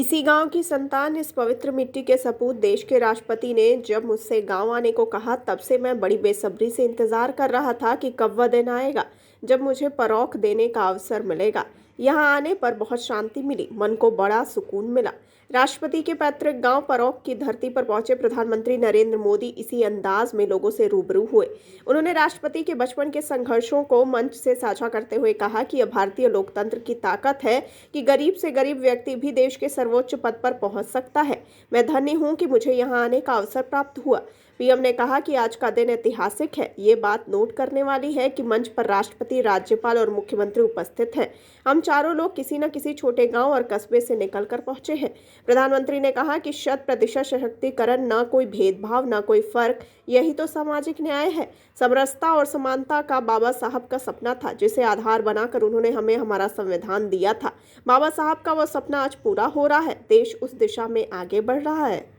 इसी गांव की संतान इस पवित्र मिट्टी के सपूत देश के राष्ट्रपति ने जब मुझसे गांव आने को कहा, तब से मैं बड़ी बेसब्री से इंतजार कर रहा था कि कब वह दिन आएगा जब मुझे परौख देने का अवसर मिलेगा। यहां आने पर बहुत शांति मिली, मन को बड़ा सुकून मिला। राष्ट्रपति के पैतृक गांव परौख की धरती पर पहुंचे प्रधानमंत्री नरेंद्र मोदी इसी अंदाज में लोगों से रूबरू हुए। उन्होंने राष्ट्रपति के बचपन के संघर्षों को मंच से साझा करते हुए कहा कि यह भारतीय लोकतंत्र की ताकत है कि गरीब से गरीब व्यक्ति भी देश के सर्वोच्च पद पर पहुंच सकता है। मैं धन्य हूं कि मुझे यहां आने का अवसर प्राप्त हुआ। पीएम ने कहा कि आज का दिन ऐतिहासिक है। ये बात नोट करने वाली है कि मंच पर राष्ट्रपति, राज्यपाल और मुख्यमंत्री उपस्थित हैं। हम चारों लोग किसी न किसी छोटे गांव और कस्बे से निकलकर पहुंचे हैं। प्रधानमंत्री ने कहा कि 100% सशक्तिकरण, न कोई भेदभाव, न कोई फर्क, यही तो सामाजिक न्याय है। समरसता और समानता का बाबा साहब का सपना था, जिसे आधार बनाकर उन्होंने हमें हमारा संविधान दिया था। बाबा साहब का वह सपना आज पूरा हो रहा है। देश उस दिशा में आगे बढ़ रहा है।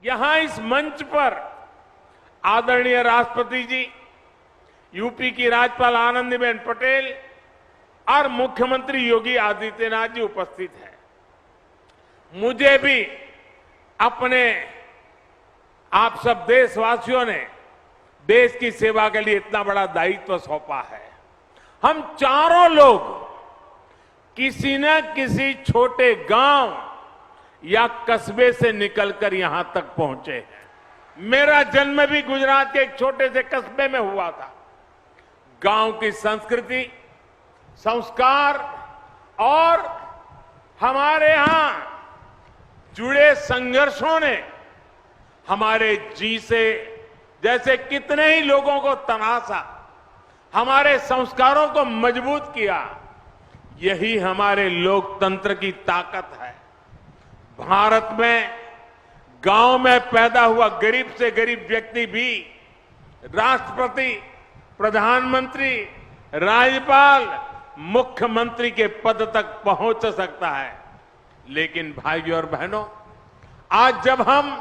यहां इस मंच पर आदरणीय राष्ट्रपति जी, यूपी की राज्यपाल आनंदीबेन पटेल और मुख्यमंत्री योगी आदित्यनाथ जी उपस्थित हैं। मुझे भी अपने आप सब देशवासियों ने देश की सेवा के लिए इतना बड़ा दायित्व सौंपा है। हम चारों लोग किसी न किसी छोटे गांव या कस्बे से निकलकर यहां तक पहुंचे हैं। मेरा जन्म भी गुजरात के एक छोटे से कस्बे में हुआ था। गांव की संस्कृति, संस्कार और हमारे यहां जुड़े संघर्षों ने हमारे जी से जैसे कितने ही लोगों को तनासा, हमारे संस्कारों को मजबूत किया। यही हमारे लोकतंत्र की ताकत है। भारत में गांव में पैदा हुआ गरीब से गरीब व्यक्ति भी राष्ट्रपति, प्रधानमंत्री, राज्यपाल, मुख्यमंत्री के पद तक पहुंच सकता है। लेकिन भाइयों और बहनों, आज जब हम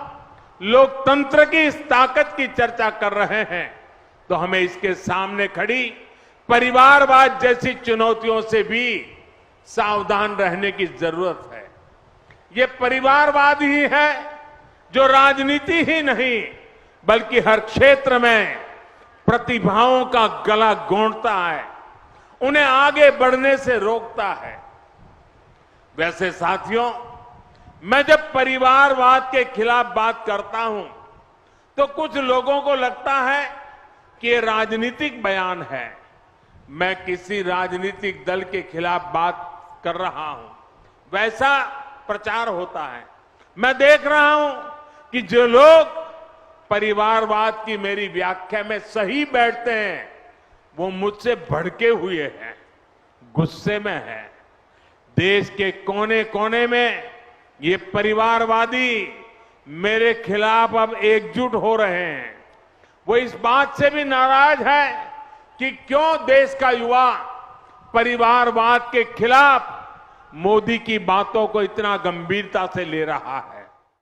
लोकतंत्र की इस ताकत की चर्चा कर रहे हैं, तो हमें इसके सामने खड़ी परिवारवाद जैसी चुनौतियों से भी सावधान रहने की जरूरत है। ये परिवारवाद ही है जो राजनीति ही नहीं बल्कि हर क्षेत्र में प्रतिभाओं का गला गोंदता है, उन्हें आगे बढ़ने से रोकता है। वैसे साथियों, मैं जब परिवारवाद के खिलाफ बात करता हूं तो कुछ लोगों को लगता है कि ये राजनीतिक बयान है। मैं किसी राजनीतिक दल के खिलाफ बात कर रहा हूं, वैसा प्रचार होता है। मैं देख रहा हूं कि जो लोग परिवारवाद की मेरी व्याख्या में सही बैठते हैं, वो मुझसे भड़के हुए हैं, गुस्से में हैं। देश के कोने कोने में ये परिवारवादी मेरे खिलाफ अब एकजुट हो रहे हैं। वो इस बात से भी नाराज है कि क्यों देश का युवा परिवारवाद के खिलाफ मोदी की बातों को इतना गंभीरता से ले रहा है।